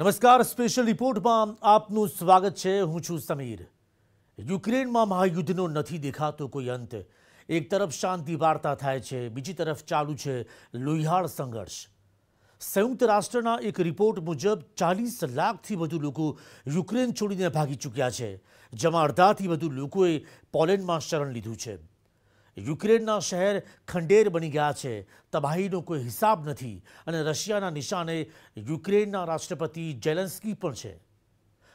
નમસ્કાર, સ્પેશિયલ રિપોર્ટમાં આપનું સ્વાગત છે। હું છું સમીર। યુક્રેનમાં મહાયુદ્ધનો નથી દેખાતો કોઈ અંત। એક તરફ શાંતિ વાર્તા થાય છે, બીજી તરફ ચાલુ છે લોહિયાળ સંઘર્ષ। સંયુક્ત રાષ્ટ્રના એક રિપોર્ટ મુજબ 40 લાખથી વધુ લોકો યુક્રેન છોડીને ભાગી ચૂક્યા છે, જેમાં અડધાથી વધુ લોકોએ પોલેન્ડમાં શરણ લીધું છે। યુક્રેનના શહેર ખંડેર બની ગયા છે, તબાહીનો કોઈ હિસાબ નથી અને રશિયાના નિશાને યુક્રેનના રાષ્ટ્રપતિ ઝેલેન્સ્કી પણ છે।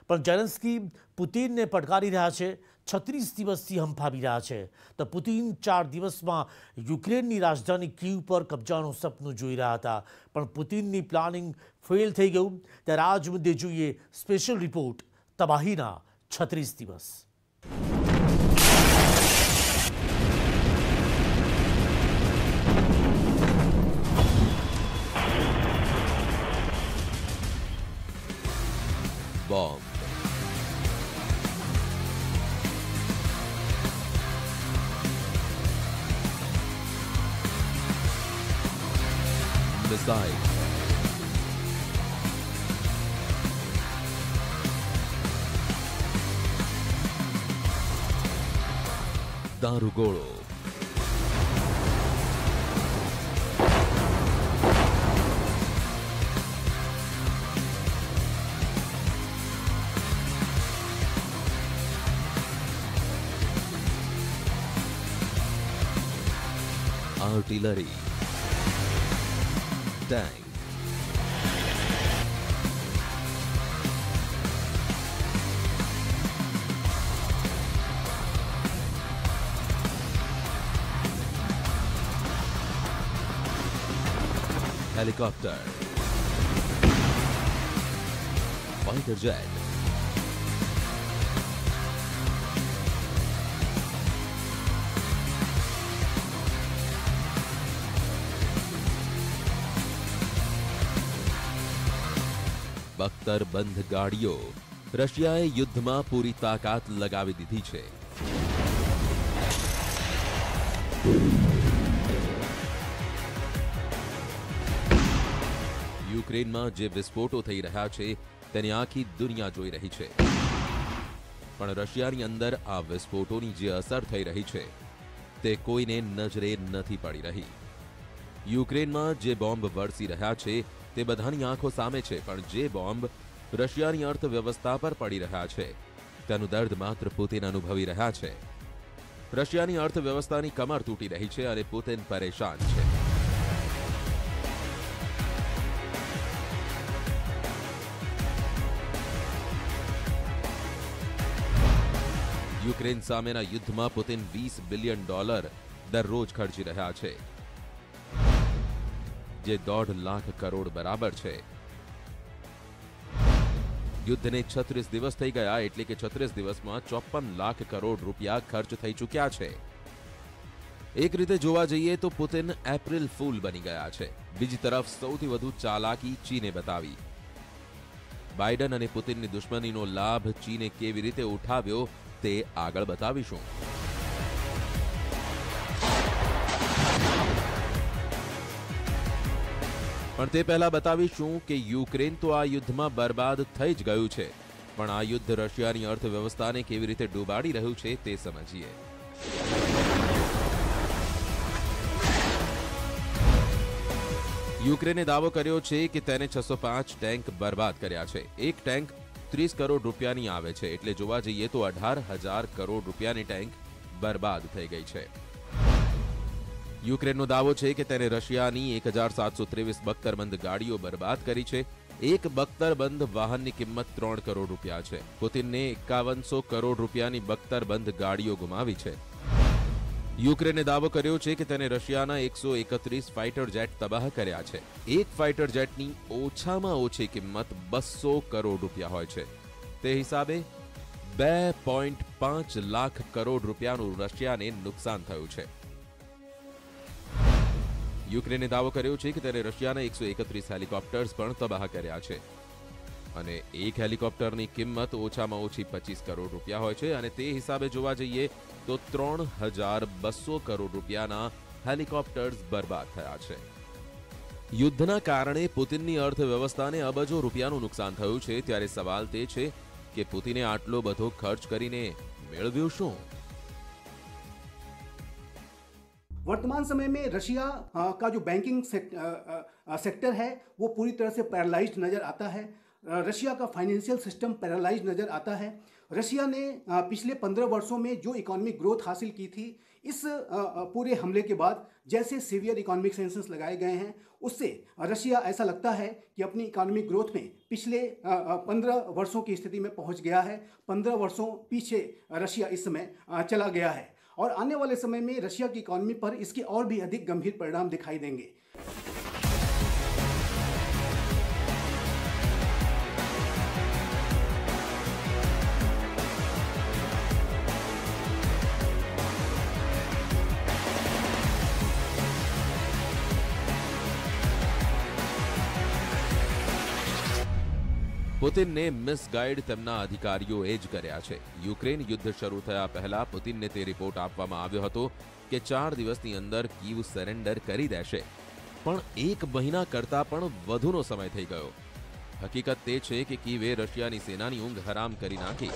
પણ ઝેલેન્સ્કી પુતિનને પડકારી રહ્યા છે। 36 દિવસથી હંફાવી રહ્યા છે તો પુતિન 4 દિવસમાં યુક્રેનની રાજધાની કીવ પર કબજાનું સપનું જોઈ રહ્યા હતા, પણ પુતિનની પ્લાનિંગ ફેલ થઈ ગયું। ત્યારે આ જ મુદ્દે જોઈએ સ્પેશિયલ રિપોર્ટ તબાહીના 36 દિવસ। Bomb. Missile. દારૂગોળો. Artillery, tank, helicopter, fighter jet, બખ્તરબંધ ગાડીઓ રશિયાએ યુદ્ધમાં પૂરી તાકાત લગાવી દીધી છે। યુક્રેનમાં જે વિસ્ફોટો થઈ રહ્યા છે તેની આખી દુનિયા જોઈ રહી છે, પણ રશિયાની અંદર આ વિસ્ફોટોની જે અસર થઈ રહી છે તે કોઈને નજરે નથી પડી રહી। યુક્રેનમાં જે બોમ્બ વરસી રહ્યા છે તે બધાની આંખો સામે છે, પણ જે બોમ્બ રશિયાની અર્થવ્યવસ્થા પર પડી રહ્યા છે તેનું દર્દ માત્ર પુતિન અનુભવી રહ્યા છે। રશિયાની અર્થવ્યવસ્થાની કમર તૂટી રહી છે અને પુતિન પરેશાન છે। યુક્રેન સામેના યુદ્ધમાં પુતિન $20 બિલિયન દરરોજ ખર્ચી રહ્યા છે, જે 1.5 લાખ કરોડ બરાબર છે। યુદ્ધને 36 દિવસ થઈ ગયા, એટલે કે 36 દિવસમાં 54 લાખ કરોડ રૂપિયા ખર્ચ થઈ ચૂક્યા છે। એક રીતે જોવા જઈએ તો પુતિન એપ્રિલ ફૂલ બની ગયા છે। બીજી તરફ સૌથી વધુ ચાલાકી ચીને બતાવી। બાઇડન અને પુતિનની દુશ્મનીનો લાભ ચીને કેવી રીતે ઉઠાવ્યો તે આગળ બતાવીશું। પણ તે પહેલા બતાવીશું કે યુક્રેન તો આ યુદ્ધમાં બરબાદ થઈ જ ગયું છે, પણ આ યુદ્ધ રશિયાની અર્થવ્યવસ્થાને કેવી રીતે ડૂબાડી રહ્યું છે તે સમજીએ। યુક્રેને દાવો કર્યો છે કે તેને 605 ટેન્ક બરબાદ કર્યા છે। એક ટેન્ક 30 કરોડ રૂપિયાની આવે છે, એટલે જોવા જઈએ તો 18,000 કરોડ રૂપિયાની ટેન્ક બરબાદ થઈ ગઈ છે। યુક્રેનનો દાવો છે કે તેને રશિયાની 1723 બખ્તરબંધ ગાડીઓ બરબાદ કરી છે। એક બખ્તરબંધ વાહનની કિંમત 3 કરોડ રૂપિયા છે। પુતિનને 5100 કરોડ રૂપિયાની બખ્તરબંધ ગાડીઓ ગુમાવી છે। યુક્રેને દાવો કર્યો છે કે તેને રશિયાના 131 ફાઇટર જેટ તબાહ કર્યા છે। એક ફાઇટર જેટની ઓછામાં ઓછી કિંમત 200 કરોડ રૂપિયા હોય છે। તે હિસાબે 2.5 લાખ કરોડ રૂપિયાનું રશિયાને નુકસાન થયું છે। યુક્રેને દાવો કર્યો છે કે તેને રશિયાના 131 હેલિકોપ્ટર્સ પણ તબાહ કર્યા છે અને એક હેલિકોપ્ટરની કિંમત ઓછામાં ઓછી 25 કરોડ રૂપિયા હોય છે અને તે હિસાબે જોવા જઈએ તો 3,200 કરોડ રૂપિયાના હેલિકોપ્ટર્સ બરબાદ થયા છે। યુદ્ધના કારણે પુતિનની અર્થવ્યવસ્થાને અબજો રૂપિયાનું નુકસાન થયું છે, ત્યારે સવાલ તે છે કે પુતિને આટલો બધો ખર્ચ કરીને મેળવ્યું શું? वर्तमान समय में रशिया का जो बैंकिंग सेक्टर है वो पूरी तरह से पैरालाइज्ड नज़र आता है। रशिया का फाइनेंशियल सिस्टम पैरालाइज्ड नज़र आता है। रशिया ने पिछले 15 वर्षों में जो इकोनॉमिक ग्रोथ हासिल की थी, इस पूरे हमले के बाद जैसे सीवियर इकोनॉमिक सैंक्शंस लगाए गए हैं, उससे रशिया ऐसा लगता है कि अपनी इकोनॉमिक ग्रोथ में पिछले 15 वर्षों की स्थिति में पहुंच गया है। 15 वर्षों पीछे रशिया इस समय चला गया है और आने वाले समय में रशिया की इकोनॉमी पर इसके और भी अधिक गंभीर परिणाम दिखाई देंगे। પુતિનને મિસગાઈડ તેમના અધિકારીઓએ જ કર્યા છે. યુક્રેન યુદ્ધ શરૂ થયા પહેલા પુતિનને તે રિપોર્ટ આપવામાં આવ્યો હતો કે 4 દિવસની અંદર કીવ સરેન્ડર કરી દેશે, પણ 1 મહિના કરતા પણ વધુનો સમય થઈ ગયો. હકીકત તે છે કે કીવે રશિયાની સેનાની ઊંઘ હરામ કરી નાખી.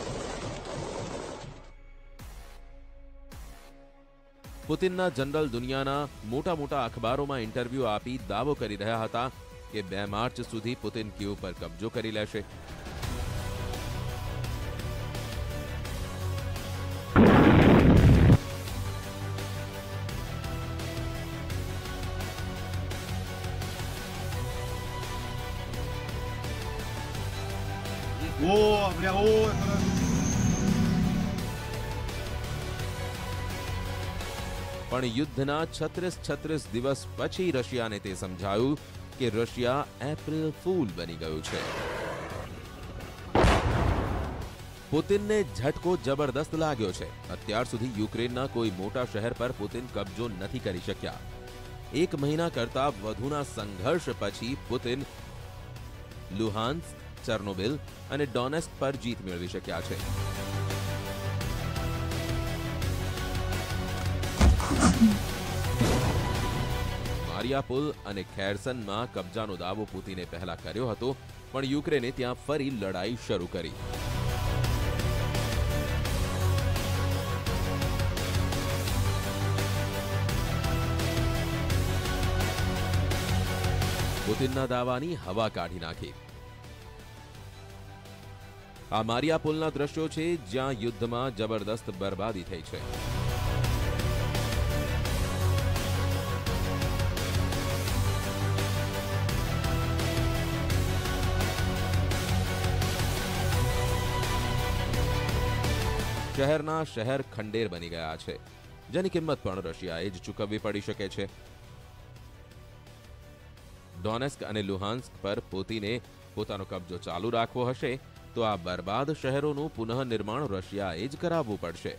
પુતિનના જનરલ દુનિયાના મોટા મોટા અખબારોમાં ઇન્ટરવ્યૂ આપી દાવો કરી રહ્યા હતા કે 2 માર્ચ સુધી પુતિન કીવ પર કબજો કરી લેશે. પણ યુદ્ધના 36 દિવસ પછી રશિયાને તે સમજાયું કે રશિયા એપ્રિલ ફૂલ બની ગયું છે. પુતિનને ઝટકો જબરદસ્ત લાગ્યો છે. અત્યાર સુધી યુક્રેનના કોઈ મોટા શહેર પર પુતિન કબજો નથી કરી શક્યા. 1 મહિના કરતા વધુના સંઘર્ષ પછી પુતિન લુહાન્સ્ક, ચર્નોબિલ અને ડોનેસ્ક પર જીત મેળવી શક્યા છે. મારિયાપુલ અને ખેર્સનમાં કબજાનો દાવો પુતિને પહેલા કર્યો હતો, પણ યુક્રેને ત્યાં ફરી લડાઈ શરૂ કરી. પુતિનના દાવાની હવા કાઢી નાખી. આ મારિયાપુલના દ્રશ્યો છે, જ્યાં યુદ્ધમાં જબરદસ્ત બરબાદી થઈ છે. શહેરના શહેર ખંડેર બની ગયા છે, જેની કિંમત પણ રશિયાએ જ ચૂકવવી પડી શકે છે. ડોનેસ્ક અને લુહાન્સ્ક પર પુતિને પોતાનો કબજો ચાલુ રાખવો હશે તો આ બરબાદ શહેરોનું પુનઃનિર્માણ રશિયાએ જ કરાવવું પડશે.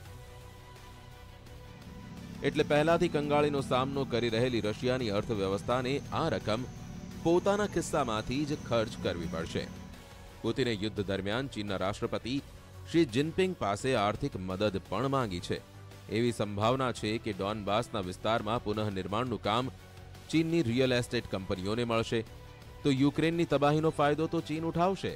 એટલે પહેલાથી કંગાળીનો સામનો કરી રહેલી રશિયાની અર્થવ્યવસ્થાને આ રકમ પોતાના ખિસ્સામાંથી જ ખર્ચ કરવી પડશે. પુતિને યુદ્ધ દરમિયાન ચીનના રાષ્ટ્રપતિ શી જિનપિંગ પાસે આર્થિક મદદ પણ માંગી છે. એવી સંભાવના છે કે ડોનબાસના વિસ્તારમાં પુનઃનિર્માણનું કામ ચીનની રિયલ એસ્ટેટ કંપનીઓને મળશે, તો યુક્રેનની તબાહીનો ફાયદો તો ચીન ઉઠાવશે.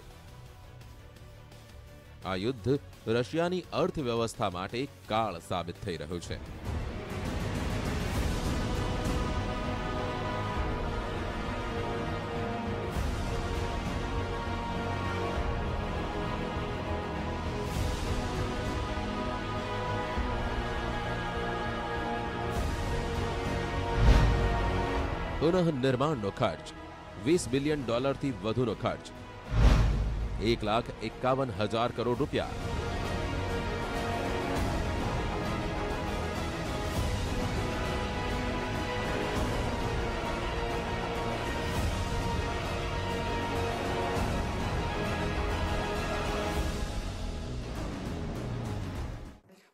આ યુદ્ધ રશિયાની અર્થવ્યવસ્થા માટે કાળ સાબિત થઈ રહ્યું છે. પુનઃનિર્માણનો ખર્ચ $20 બિલિયન થી વધુનો ખર્ચ, 1,51,000 કરોડ રૂપિયા.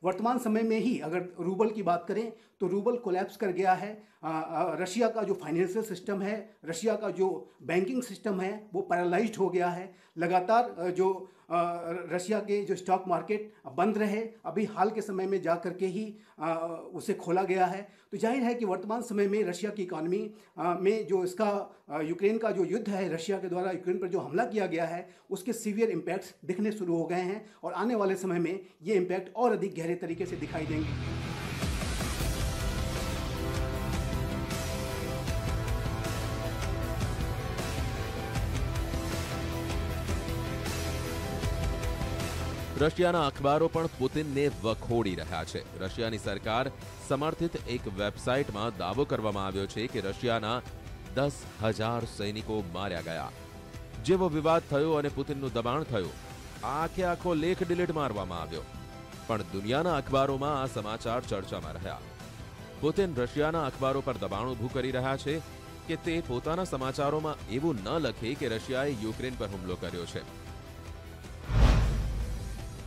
वर्तमान समय में ही अगर रूबल की बात करें तो रूबल कोलैप्स कर गया है। रशिया का जो फाइनेंशियल सिस्टम है, रशिया का जो बैंकिंग सिस्टम है, वो पैरालाइज्ड हो गया है। लगातार जो रशिया के जो स्टॉक मार्केट बंद रहे, अभी हाल के समय में जा कर के ही उसे खोला गया है। तो जाहिर है कि वर्तमान समय में रशिया की इकॉनमी में जो इसका यूक्रेन का जो युद्ध है, रशिया के द्वारा यूक्रेन पर जो हमला किया गया है, उसके सीवियर इम्पैक्ट्स दिखने शुरू हो गए हैं और आने वाले समय में ये इम्पैक्ट और अधिक गहरे तरीके से दिखाई देंगे। રશિયાના અખબારો પણ પુતિનને વખોડી રહ્યા છે। રશિયાની સરકાર સમર્થિત એક વેબસાઇટમાં દાવો કરવામાં આવ્યો છે કે રશિયાના 10,000 સૈનિકો માર્યા ગયા। જેવો વિવાદ થયો અને પુતિનનું દબાણ થયું, આખે આખો લેખ ડિલીટ મારવામાં આવ્યો। પણ દુનિયાના અખબારોમાં આ સમાચાર ચર્ચામાં રહ્યા। પુતિન રશિયાના અખબારો પર દબાણ ઊભું કરી રહ્યા છે કે તે પોતાના સમાચારોમાં એવું ન લખે કે રશિયાએ યુક્રેન પર હુમલો કર્યો છે।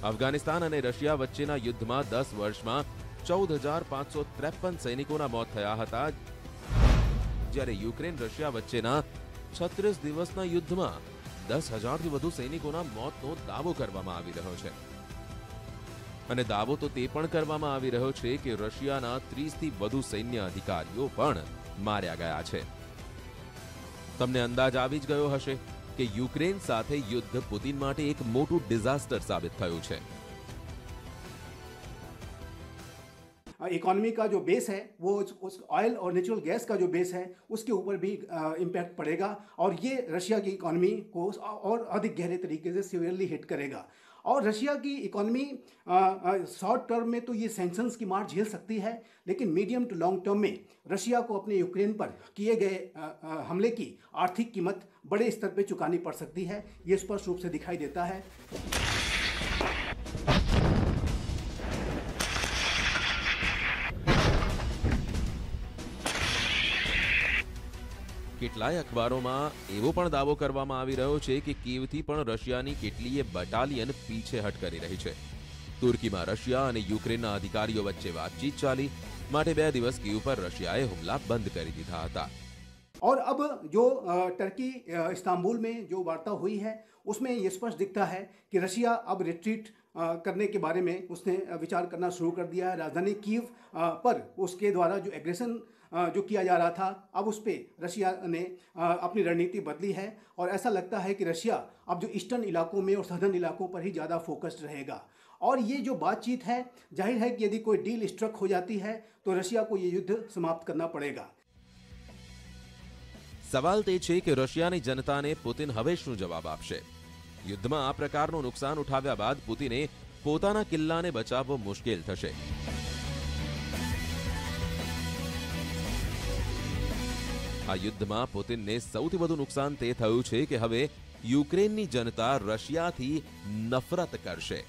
અફઘાનિસ્તાન અને રશિયા વચ્ચેના યુદ્ધમાં 10 વર્ષમાં 14,553 સૈનિકોના મોત થયા હતા, જ્યારે યુક્રેન રશિયા વચ્ચેના 36 દિવસના યુદ્ધમાં 10,000થી વધુ સૈનિકોના મોતનો દાવો કરવામાં આવી રહ્યો છે। અને દાવો તો તે પણ કરવામાં આવી રહ્યો છે કે રશિયાના 30થી વધુ સૈન્ય અધિકારીઓ પણ માર્યા ગયા છે। તમને અંદાજ આવી જ ગયો હશે કે યુક્રેન સાથે યુદ્ધ પુતિન માટે એક મોટું ડિઝાસ્ટર સાબિત થયું છે। इकोनॉमी का जो बेस है वो उस ऑयल और नेचुरल गैस का जो बेस है उसके ऊपर भी इम्पैक्ट पड़ेगा और ये रशिया की इकोनॉमी को और अधिक गहरे तरीके से सीवियरली हिट करेगा। और रशिया की इकोनॉमी शॉर्ट टर्म में तो ये सैंक्शंस की मार झेल सकती है, लेकिन मीडियम टू लॉन्ग टर्म में रशिया को अपने यूक्रेन पर किए गए हमले की आर्थिक कीमत बड़े स्तर पर चुकानी पड़ सकती है। ये स्पष्ट रूप से दिखाई देता है। કેટલાય અખબારોમાં એવો પણ દાવો કરવામાં આવી રહ્યો છે કે કીવથી પણ રશિયાની કેટલીય બટાલિયન પીછેહટ કરી રહી છે। તુર્કીમાં રશિયા અને યુક્રેનના અધિકારીઓ વચ્ચે વાતચીત ચાલી, માટે 2 દિવસ કીવ પર રશિયાએ હુમલા બંધ કરી દીધા હતા। और अब जो टर्की इस्तांबुल में जो वार्ता हुई है उसमें ये स्पष्ट दिखता है कि रशिया अब रिट्रीट करने के बारे में उसने विचार करना शुरू कर दिया है। राजधानी कीव पर उसके द्वारा जो एग्रेशन जो किया जा रहा था, अब उस पर रशिया ने अपनी रणनीति बदली है और ऐसा लगता है कि रशिया अब जो ईस्टर्न इलाकों में और सदर्न इलाकों पर ही ज़्यादा फोकस्ड रहेगा। और ये जो बातचीत है, जाहिर है कि यदि कोई डील स्ट्रक हो जाती है तो रशिया को ये युद्ध समाप्त करना पड़ेगा। સવાલ તે છે કે રશિયાની જનતાને પુતિન હવે શું જવાબ આપશે? યુદ્ધમાં આ પ્રકારનું નુકસાન ઉઠાવ્યા બાદ પુતિને પોતાના કિલ્લાને બચાવવો મુશ્કેલ થશે। આ યુદ્ધમાં પુતિનને સૌથી વધુ નુકસાન તે થયું છે કે હવે યુક્રેનની જનતા રશિયાથી નફરત કરશે।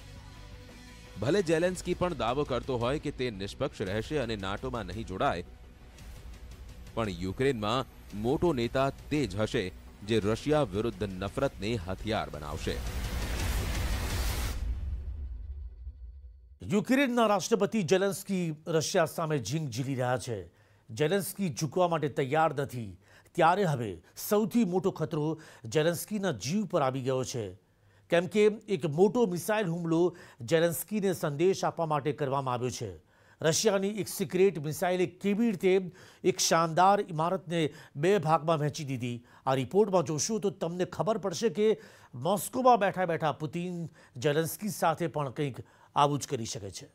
ભલે ઝેલેન્સ્કી પણ દાવો કરતો હોય કે તે નિષ્પક્ષ રહેશે અને નાટોમાં નહીં જોડાય, પણ યુક્રેનમાં મોટો નેતા તે જ હશે જે રશિયા વિરુદ્ધ નફરતને હથિયાર બનાવશે। યુક્રેનના રાષ્ટ્રપતિ ઝેલેન્સ્કી રશિયા સામે જંગ જીલી રહ્યા છે। ઝેલેન્સ્કી ઝૂકવા માટે તૈયાર નથી, ત્યારે હવે સૌથી મોટો ખતરો ઝેલેન્સ્કીના જીવ પર આવી ગયો છે, કેમ કે એક મોટો મિસાઇલ હુમલો ઝેલેન્સ્કીને સંદેશ આપવા માટે કરવામાં આવ્યો છે। રશિયાની એક સિક્રેટ મિસાઇલે કેવી રીતે એક શાનદાર ઇમારતને 2 ભાગમાં વહેંચી દીધી। આ રિપોર્ટમાં જોશો તો તમને ખબર પડશે કે મોસ્કોમાં બેઠા બેઠા પુતિન ઝેલેન્સ્કી સાથે પણ કંઈક આવું જ કરી શકે છે।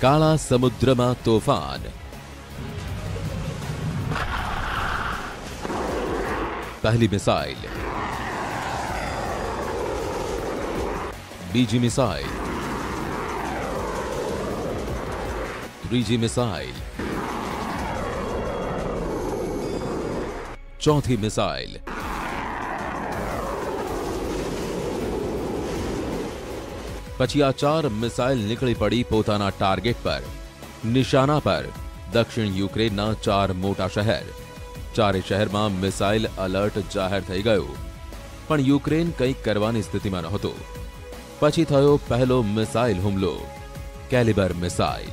કાળા સમુદ્રમાં તોફાન। पहली मिसाइल, बीजी मिसाइल, त्रीजी मिसाइल, चौथी मिसाइल, પછી આ 4 મિસાઇલ નીકળી પડી પોતાના ટાર્ગેટ પર। નિશાના પર દક્ષિણ યુક્રેનના 4 મોટા શહેર। ચારે શહેરમાં મિસાઇલ અલર્ટ જાહેર થઈ ગયું। પણ યુક્રેન કંઈક કરવાની સ્થિતિમાં નહોતું. પછી થયો પહેલો મિસાઇલ હુમલો, કેલિબર મિસાઇલ.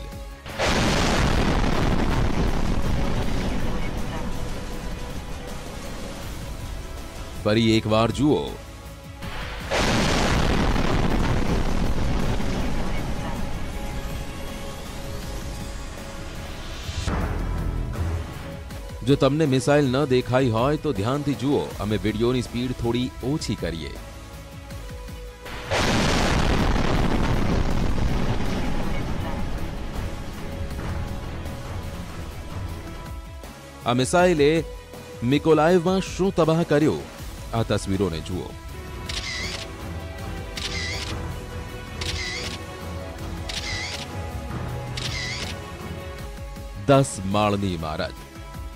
ફરી એકવાર જુઓ. જો તમને મિસાઇલ ન દેખાઈ હોય તો ધ્યાનથી જુઓ. અમે વિડીયોની સ્પીડ થોડી ઓછી કરીએ. આ મિસાઇલે મિકોલાઈવમાં શું તબાહ કર્યું, આ તસવીરોને જુઓ. દસ માળની ઇમારત.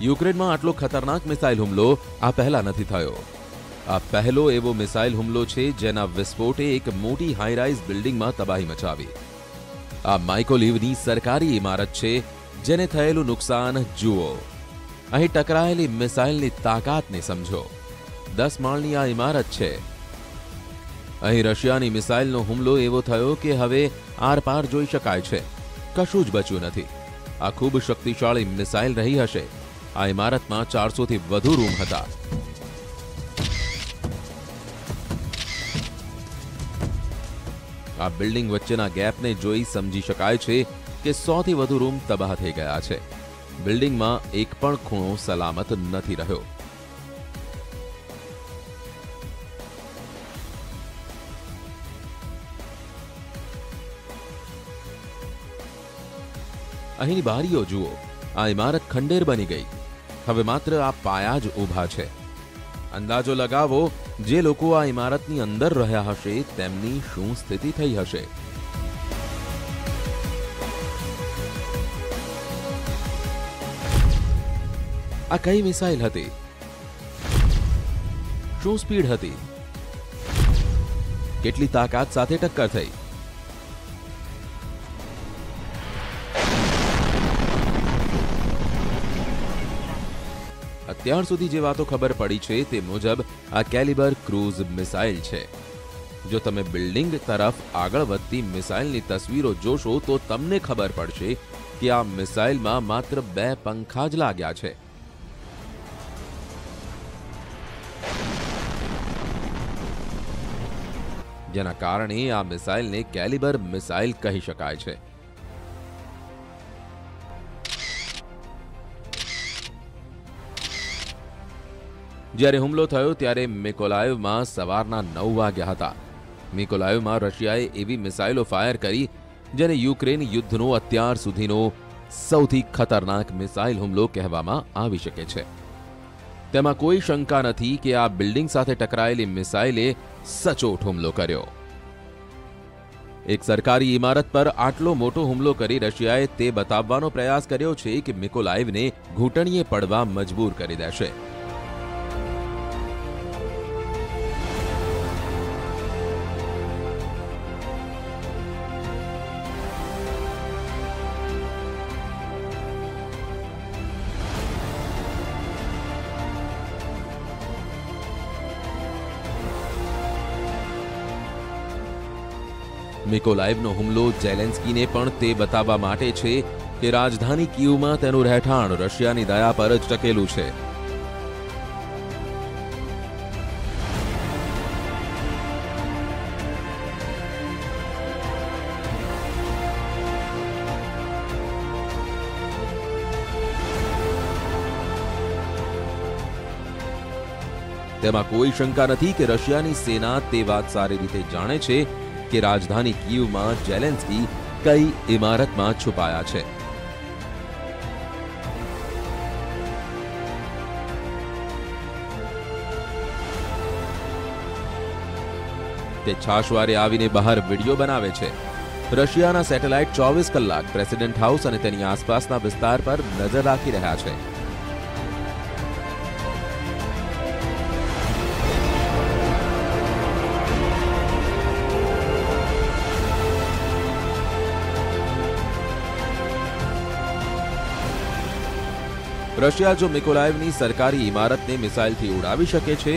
યુક્રેનમાં આટલો ખતરનાક મિસાઇલ હુમલો આ પહેલા નથી થયો. આ પહેલો એવો મિસાઇલ હુમલો છે જેના વિસ્ફોટે એક મોટી હાઈરાઇઝ બિલ્ડિંગમાં તબાહી મચાવી. આ માઇકોલીવની સરકારી ઇમારત છે, જેને થયેલું નુકસાન જુઓ. અહીં ટકરાયેલી મિસાઇલની તાકાતને સમજો. 10 માળની આ ઇમારત છે. અહીં રશિયાની મિસાઇલનો હુમલો એવો થયો કે હવે આરપાર જોઈ શકાય છે. કશું જ બચ્યું નથી. આ ખૂબ શક્તિશાળી મિસાઇલ રહી હશે. આ ઇમારતમાં 400થી વધુ રૂમ હતા. આ બિલ્ડિંગ વચ્ચેના ગેપને જોઈ સમજી શકાય છે કે 100થી વધુ રૂમ તબાહ થઈ ગયા છે. બિલ્ડિંગમાં એક પણ ખૂણો સલામત નથી રહ્યો. અહીંની બારીઓ જુઓ. આ ઇમારત ખંડેર બની ગઈ. હવે માત્ર આ પાયા જ ઊભા છે. અંદાજો લગાવો, જે લોકો આ ઇમારતની અંદર રહ્યા હશે તેમની શું સ્થિતિ થઈ હશે. આ કઈ મિસાઇલ હતી? શું સ્પીડ હતી? કેટલી તાકાત સાથે ટક્કર થઈ? અત્યાર સુધી જે વાતો ખબર પડી છે તે મુજબ આ કેલિબર ક્રૂઝ મિસાઇલ છે. જો તમે બિલ્ડિંગ તરફ આગળ વધતી મિસાઇલની તસવીરો જોશો તો તમને ખબર પડશે કે આ મિસાઇલમાં માત્ર 2 પંખા જ લાગ્યા છે. જેના કારણે આ મિસાઇલને કેલિબર મિસાઇલ કહી શકાય છે. જ્યારે હુમલો થયો ત્યારે મિકોલાઈવમાં સવારના 9 વાગ્યા હતા. મિકોલાઈવમાં રશિયાએ એવી મિસાઇલો ફાયર કરી જેને યુક્રેન યુદ્ધનો અત્યાર સુધીનો સૌથી ખતરનાક મિસાઇલ હુમલો કહેવામાં આવી શકે છે. તેમાં કોઈ શંકા નથી કે આ બિલ્ડિંગ સાથે ટકરાયેલી મિસાઇલે સચોટ હુમલો કર્યો. એક સરકારી ઇમારત પર આટલો મોટો હુમલો કરી રશિયાએ તે બતાવવાનો પ્રયાસ કર્યો છે કે મિકોલાઈવને ઘૂંટણીએ પડવા મજબૂર કરી દેશે. મિકોલાઈવનો હુમલો ઝેલેન્સ્કીને પણ તે બતાવવા માટે છે કે રાજધાની કીવમાં તેનું રહેઠાણ રશિયાની દયા પર જ ટકેલું છે. તેમાં કોઈ શંકા નથી કે રશિયાની સેના તે વાત સારી રીતે જાણે છે કે રાજધાની કીવમાં ઝેલેન્સ્કી કઈ ઇમારતમાં છુપાયા છે. તે છાશવારે આવીને બહાર વિડીયો બનાવે છે. રશિયાના સેટેલાઇટ 24 કલાક પ્રેસિડેન્ટ હાઉસ અને તેની આસપાસના વિસ્તાર પર નજર રાખી રહ્યા છે. રશિયા જો મિકોલાઈવની સરકારી ઇમારતને મિસાઇલથી ઉડાવી શકે છે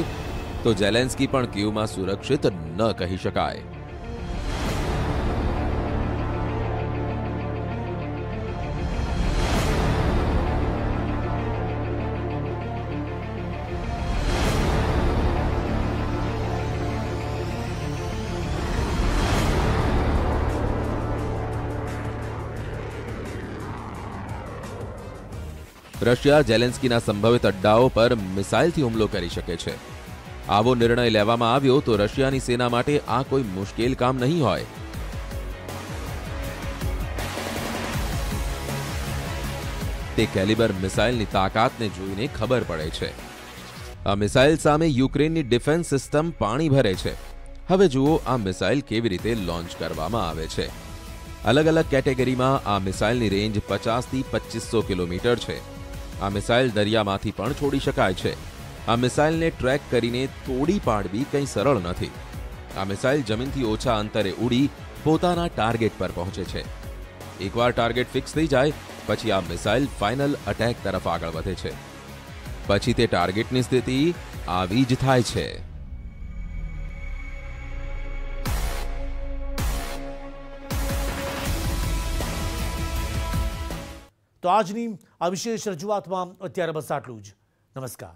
તો ઝેલેન્સ્કી પણ કીવમાં સુરક્ષિત ન કહી શકાય. રશિયા ઝેલેન્સ્કીના સંભવિત અડ્ડાઓ પર મિસાઇલથી હુમલો કરી શકે છે. આવો નિર્ણય લેવામાં આવ્યો તો રશિયાની સેના માટે આ કોઈ મુશ્કેલ કામ નહીં હોય. તે કેલિબર મિસાઇલની તાકાતને જોઈને ખબર પડે છે. આ મિસાઇલ સામે યુક્રેનની ડિફેન્સ સિસ્ટમ પાણી ભરે છે. હવે જુઓ આ મિસાઇલ કેવી રીતે લોન્ચ કરવામાં આવે છે. અલગ અલગ કેટેગરીમાં આ મિસાઇલની રેન્જ 50 થી 2500 કિલોમીટર છે. આ મિસાઇલ દરિયામાંથી પણ છોડી શકાય છે. આ મિસાઇલને ટ્રેક કરીને તોડી પાડવી કંઈ સરળ નથી. આ મિસાઇલ જમીનથી ઓછા અંતરે ઉડી પોતાના ટાર્ગેટ પર પહોંચે છે. એકવાર ટાર્ગેટ ફિક્સ થઈ જાય પછી આ મિસાઇલ ફાઇનલ અટેક તરફ આગળ વધે છે. પછી તે ટાર્ગેટની સ્થિતિ આવી જ થાય છે. તો આજની આ વિશેષ રજૂઆતમાં અત્યારે બસ આટલું જ. નમસ્કાર.